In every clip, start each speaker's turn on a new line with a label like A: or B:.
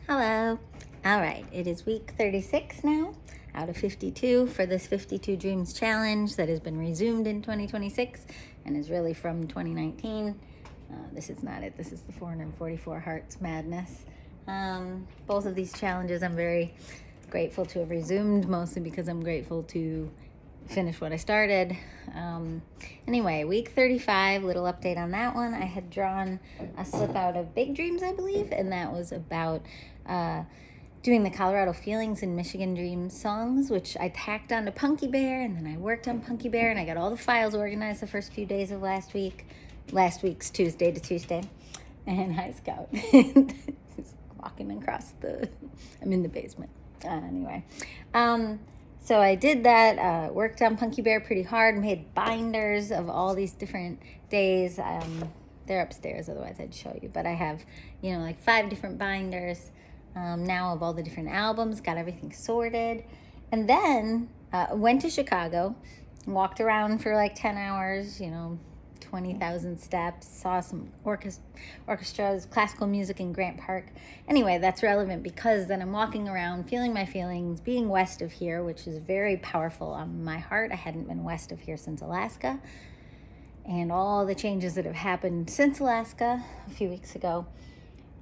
A: Hello. All right, it is week 36 now out of 52 for this 52 Dreams Challenge that has been resumed in 2026 and is really from 2019. This is not it. This is the 444 Hearts Madness. Both of these challenges I'm very grateful to have resumed, mostly because I'm grateful to finish what I started. Anyway, week 35, little update on that one. I had drawn a slip out of Big Dreams, I believe, and that was about doing the Colorado Feelings and Michigan Dreams songs, which I tacked onto Punky Bear, and then I worked on Punky Bear, and I got all the files organized the first few days of last week's Tuesday to Tuesday. And High Scout walking across I'm in the basement. Anyway, so I did that, worked on Punky Bear pretty hard, made binders of all these different days. They're upstairs, otherwise I'd show you. But I have, like 5 different binders now of all the different albums, got everything sorted. And then went to Chicago, walked around for like 10 hours, 20,000 steps, saw some orchestras, classical music in Grant Park. Anyway, that's relevant because then I'm walking around, feeling my feelings, being west of here, which is very powerful on my heart. I hadn't been west of here since Alaska. And all the changes that have happened since Alaska a few weeks ago.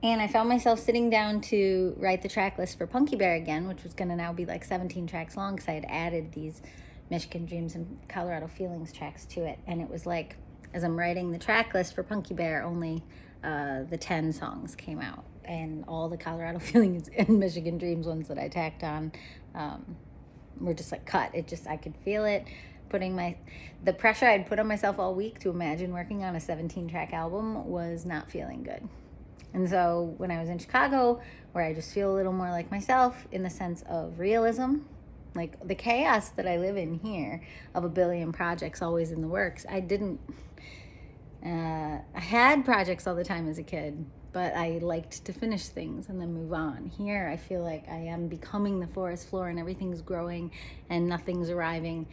A: And I found myself sitting down to write the track list for Punky Bear again, which was going to now be like 17 tracks long because I had added these Michigan Dreams and Colorado Feelings tracks to it. And it was like, as I'm writing the track list for Punky Bear, only the 10 songs came out. And all the Colorado Feelings and Michigan Dreams ones that I tacked on were just like cut. I could feel it. The pressure I'd put on myself all week to imagine working on a 17-track album was not feeling good. And so when I was in Chicago, where I just feel a little more like myself in the sense of realism, like the chaos that I live in here of a billion projects always in the works, I had projects all the time as a kid, but I liked to finish things and then move on. Here, I feel like I am becoming the forest floor and everything's growing and nothing's arriving.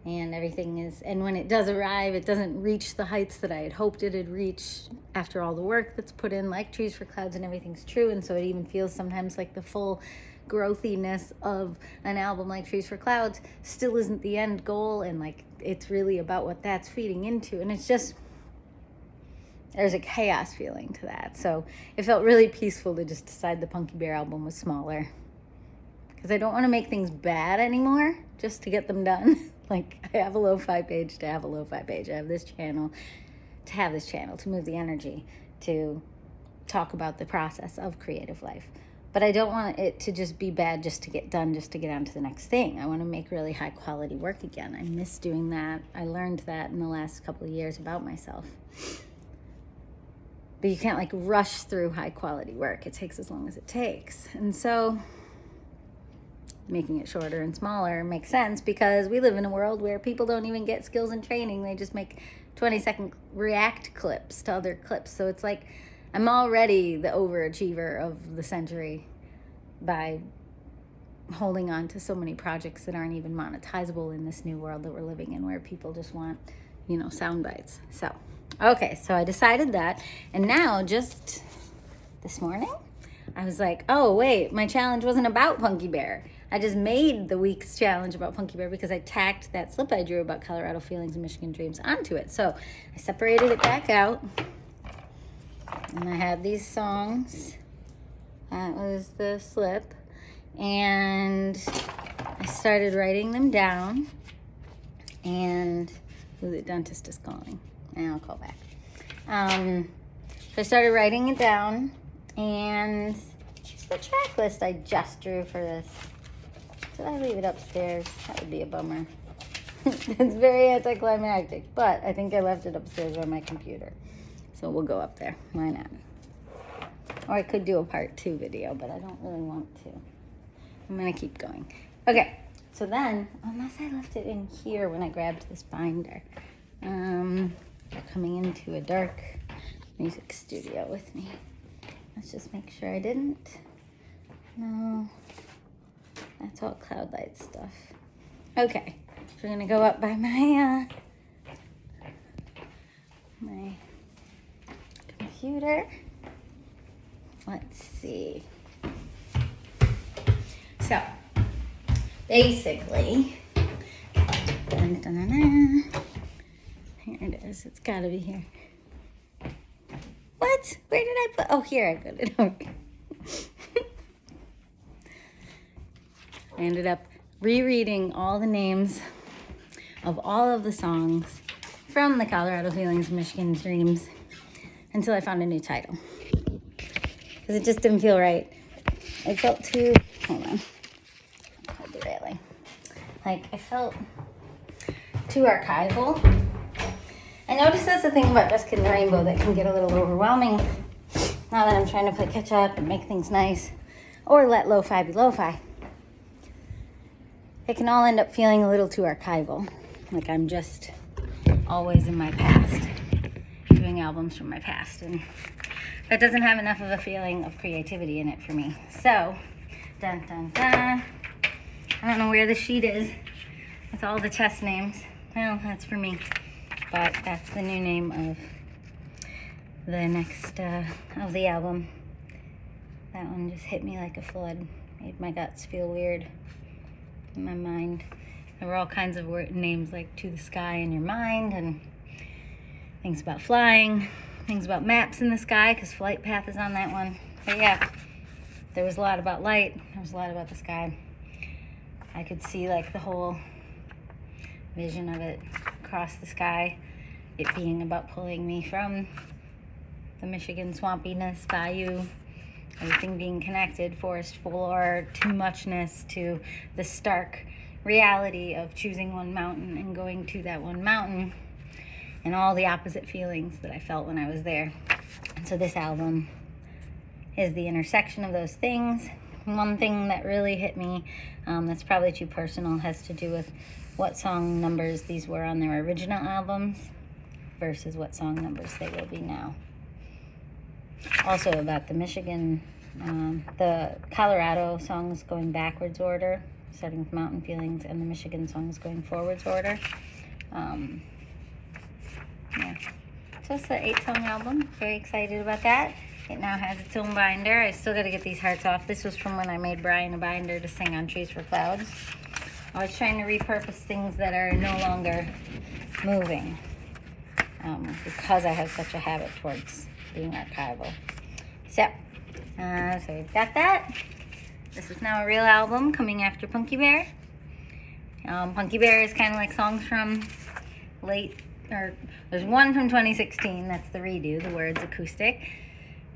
A: And and when it does arrive, it doesn't reach the heights that I had hoped it had reached after all the work that's put in, like Trees for Clouds, and everything's true. And so it even feels sometimes like the full growthiness of an album like Trees for Clouds still isn't the end goal. And like, it's really about what that's feeding into. And it's just, there's a chaos feeling to that. So it felt really peaceful to just decide the Punky Bear album was smaller. Because I don't want to make things bad anymore just to get them done. Like, I have a lo-fi page to have a lo-fi page. I have this channel to have this channel, to move the energy, to talk about the process of creative life. But I don't want it to just be bad just to get done, just to get on to the next thing. I want to make really high quality work again. I miss doing that. I learned that in the last couple of years about myself. But you can't like rush through high quality work. It takes as long as it takes. And so making it shorter and smaller makes sense because we live in a world where people don't even get skills and training. They just make 20-second react clips to other clips. So it's like I'm already the overachiever of the century by holding on to so many projects that aren't even monetizable in this new world that we're living in, where people just want, sound bites. So, okay, so I decided that. And now, just this morning, I was like, oh, wait, my challenge wasn't about Punky Bear. I just made the week's challenge about Punky Bear because I tacked that slip I drew about Colorado Feelings and Michigan Dreams onto it. So I separated it back out. And I had these songs. That was the slip. And I started writing them down. And the dentist is calling. And I'll call back. So I started writing it down. And here's the track list I just drew for this. Did I leave it upstairs? That would be a bummer. It's very anticlimactic, but I think I left it upstairs on my computer. So we'll go up there. Why not? Or I could do a part 2 video, but I don't really want to. I'm going to keep going. Okay, so then, unless I left it in here when I grabbed this binder, coming into a dark music studio with me. Let's just make sure I didn't. No. That's all Cloud Light stuff. Okay, so we're gonna go up by my computer. Let's see. So, basically, dun, dun, dun, dun. Here it is. It's got to be here. What? Where did I put? Oh, here I put it. Okay. I ended up rereading all the names of all of the songs from the Colorado Feelings, Michigan Dreams until I found a new title. Because it just didn't feel right. It felt too, hold on, I'll do it. Like, I felt too archival. I noticed that's the thing about Just Kidding Rainbow that can get a little overwhelming now that I'm trying to play catch up and make things nice, or let lo-fi be lo-fi. It can all end up feeling a little too archival, like I'm just always in my past, doing albums from my past, and that doesn't have enough of a feeling of creativity in it for me. So, dun dun dun. I don't know where the sheet is with all the test names. Well, that's for me. But that's the new name of the next, of the album. That one just hit me like a flood. Made my guts feel weird in my mind. There were all kinds of names like To the Sky in Your Mind, and things about flying, things about maps in the sky, because Flight Path is on that one. But yeah, there was a lot about light. There was a lot about the sky. I could see like the whole vision of it across the sky, it being about pulling me from the Michigan swampiness, bayou, everything being connected, forest floor, too muchness, to the stark reality of choosing one mountain and going to that one mountain, and all the opposite feelings that I felt when I was there. And so this album is the intersection of those things. One thing that really hit me, that's probably too personal, has to do with what song numbers these were on their original albums versus what song numbers they will be now. Also about the Michigan, the Colorado songs going backwards order, starting with Mountain Feelings, and the Michigan songs going forwards order. Yeah. So it's an 8-song album. Very excited about that. It now has its own binder. I still got to get these hearts off. This was from when I made Brian a binder to sing on Trees for Clouds. I was trying to repurpose things that are no longer moving, because I have such a habit towards being archival. So we've got that. This is now a real album coming after Punky Bear. Punky Bear is kind of like songs from there's one from 2016, that's the redo, the words acoustic.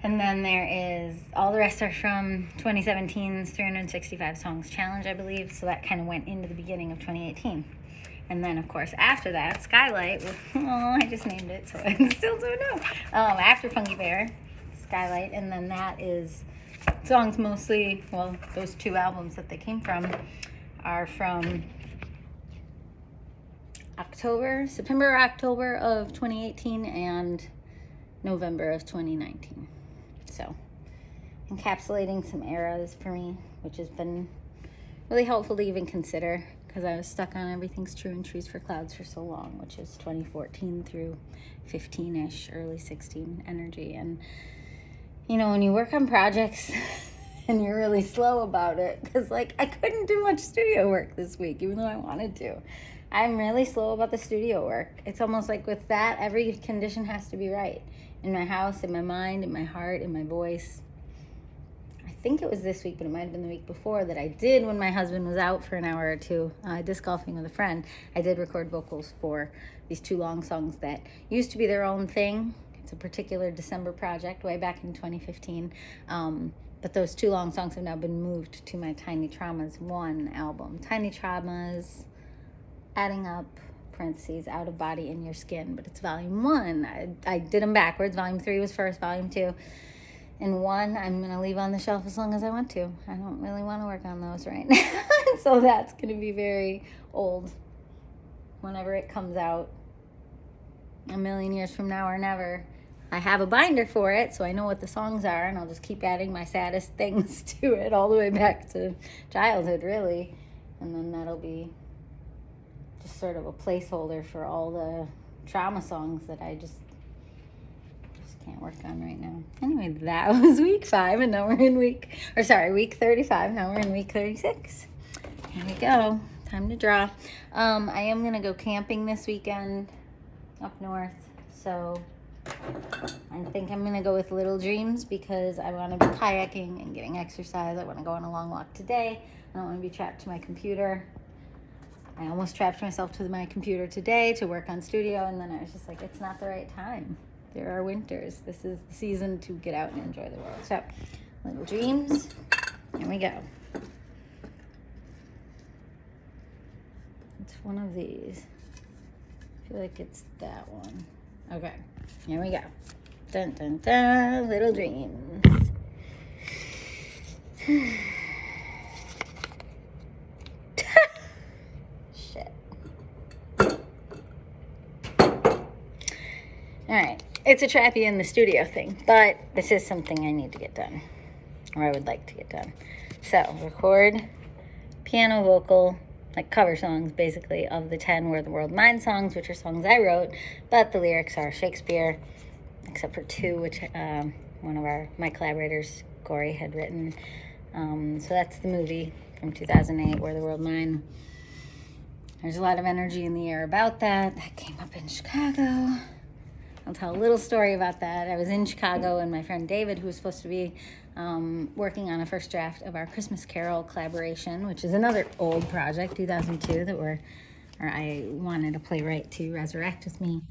A: And then there is, all the rest are from 2017's 365 Songs Challenge, I believe. So that kind of went into the beginning of 2018. And then, of course, after that, Skylight, I just named it, so I still don't know. After Punky Bear, Skylight, and then that is songs mostly, well, those two albums that they came from are from September or October of 2018 and November of 2019. So, encapsulating some eras for me, which has been really helpful to even consider, because I was stuck on Everything's True and Trees for Clouds for so long, which is 2014 through 15-ish, early 16 energy. And, you know, when you work on projects and you're really slow about it, because, like, I couldn't do much studio work this week, even though I wanted to. I'm really slow about the studio work. It's almost like with that, every condition has to be right. In my house, in my mind, in my heart, in my voice. I think it was this week, but it might have been the week before, that I did, when my husband was out for an hour or two disc golfing with a friend, I did record vocals for these 2 long songs that used to be their own thing. It's a particular December project way back in 2015. But those 2 long songs have now been moved to my Tiny Traumas 1 album. Tiny Traumas, adding up, parentheses, Out of Body in Your Skin, but it's volume 1. I did them backwards. Volume 3 was first, volume 2. And 1, I'm going to leave on the shelf as long as I want to. I don't really want to work on those right now. So that's going to be very old whenever it comes out, a million years from now or never. I have a binder for it, so I know what the songs are, and I'll just keep adding my saddest things to it all the way back to childhood, really. And then that'll be just sort of a placeholder for all the trauma songs that I just can't work on right now. Anyway, that was week 5, and now we're in week 35. Now we're in week 36. Here we go. Time to draw. I am going to go camping this weekend up north. So I think I'm going to go with Little Dreams because I want to be kayaking and getting exercise. I want to go on a long walk today. I don't want to be trapped to my computer. I almost trapped myself to my computer today to work on studio, and then I was just like, it's not the right time. There are winters. This is the season to get out and enjoy the world. So, Little Dreams. Here we go. It's one of these. I feel like it's that one. Okay, here we go. Dun, dun, dun. Little Dreams. Shit. All right. It's a trappy in the studio thing, but this is something I need to get done, or I would like to get done. So, record piano, vocal, like cover songs, basically, of the 10 Where the World Mine songs, which are songs I wrote, but the lyrics are Shakespeare, except for 2, which one of my collaborators, Corey, had written. So that's the movie from 2008, Where the World Mine. There's a lot of energy in the air about that. That came up in Chicago. I'll tell a little story about that. I was in Chicago, and my friend David, who was supposed to be working on a first draft of our Christmas Carol collaboration, which is another old project, 2002, that I wanted a playwright to resurrect with me.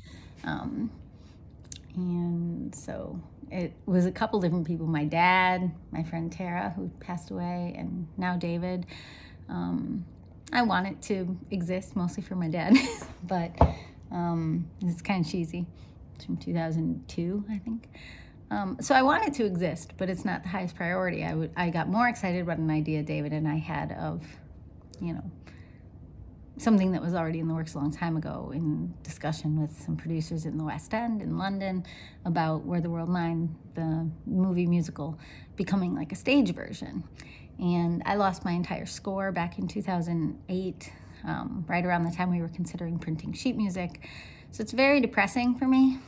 A: And so it was a couple different people. My dad, my friend Tara, who passed away, and now David. I want it to exist mostly for my dad, but it's kind of cheesy. It's from 2002, I think. So I want it to exist, but it's not the highest priority. I got more excited about an idea David and I had of, something that was already in the works a long time ago, in discussion with some producers in the West End in London about Where the World Mine, the movie musical, becoming like a stage version. And I lost my entire score back in 2008, right around the time we were considering printing sheet music. So it's very depressing for me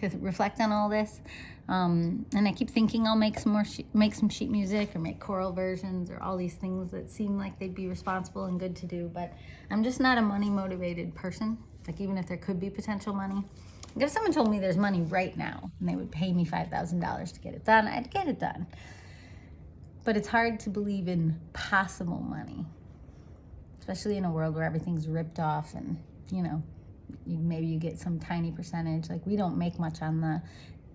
A: to reflect on all this. And I keep thinking I'll make some sheet music or make choral versions or all these things that seem like they'd be responsible and good to do, but I'm just not a money-motivated person. Like, even if there could be potential money. Like, if someone told me there's money right now and they would pay me $5,000 to get it done, I'd get it done. But it's hard to believe in possible money, especially in a world where everything's ripped off and, maybe you get some tiny percentage. Like, we don't make much on the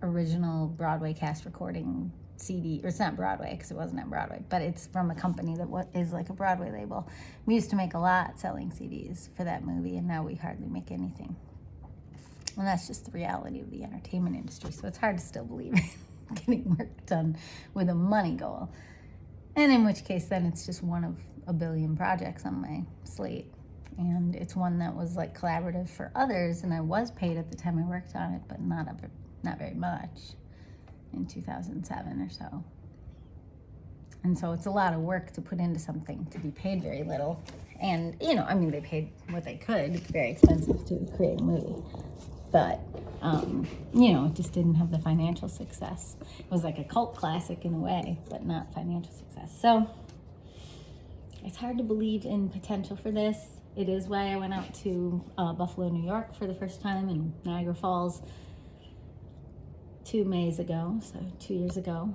A: original Broadway cast recording CD, or it's not Broadway because it wasn't at Broadway, but it's from a company that is like a Broadway label. We used to make a lot selling CDs for that movie, and now we hardly make anything. And that's just the reality of the entertainment industry. So it's hard to still believe in getting work done with a money goal. And in which case, then it's just one of a billion projects on my slate. And it's one that was like collaborative for others, and I was paid at the time I worked on it, but not very much, in 2007 or so. And so it's a lot of work to put into something to be paid very little. And, they paid what they could. It's very expensive to create a movie. But, it just didn't have the financial success. It was like a cult classic in a way, but not financial success. So it's hard to believe in potential for this. It is why I went out to Buffalo, New York for the first time, and Niagara Falls 2 Mays ago, so 2 years ago,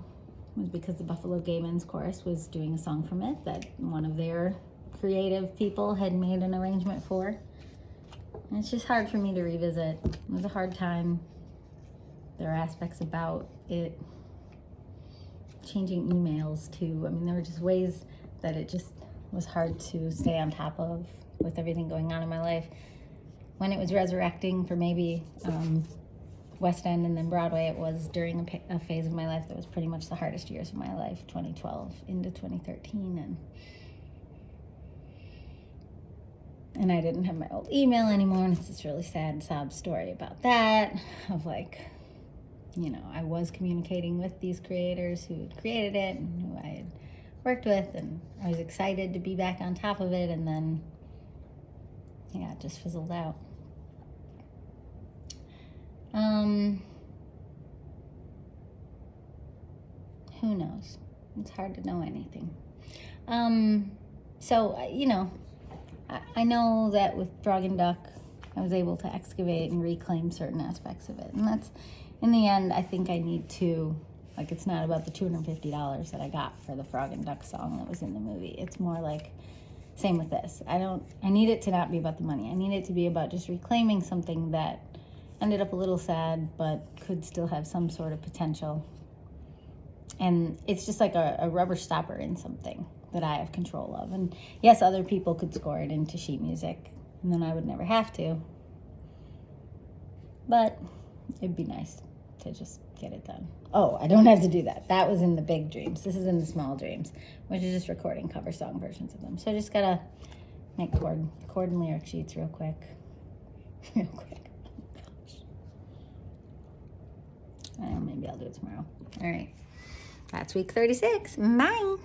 A: was because the Buffalo Gay Men's Chorus was doing a song from it that one of their creative people had made an arrangement for. And it's just hard for me to revisit. It was a hard time. There are aspects about it, changing emails too. There were just ways that it just was hard to stay on top of with everything going on in my life. When it was resurrecting for maybe West End and then Broadway, it was during a phase of my life that was pretty much the hardest years of my life, 2012 into 2013, and I didn't have my old email anymore, and it's this really sad sob story about that, of like, I was communicating with these creators who had created it and who I had worked with, and I was excited to be back on top of it, and then it just fizzled out. Who knows? It's hard to know anything. So, I know that with Frog and Duck, I was able to excavate and reclaim certain aspects of it. And that's, in the end, I think I need to, like, it's not about the $250 that I got for the Frog and Duck song that was in the movie. It's more like, same with this. I need it to not be about the money. I need it to be about just reclaiming something that ended up a little sad, but could still have some sort of potential. And it's just like a rubber stopper in something that I have control of. And yes, other people could score it into sheet music, and then I would never have to. But it'd be nice to just get it done. Oh, I don't have to do that. That was in the big dreams. This is in the small dreams, which is just recording cover song versions of them. So I just gotta make chord and lyric sheets real quick. Real quick. Oh, gosh. I don't know, maybe I'll do it tomorrow. All right. That's week 36. Bye.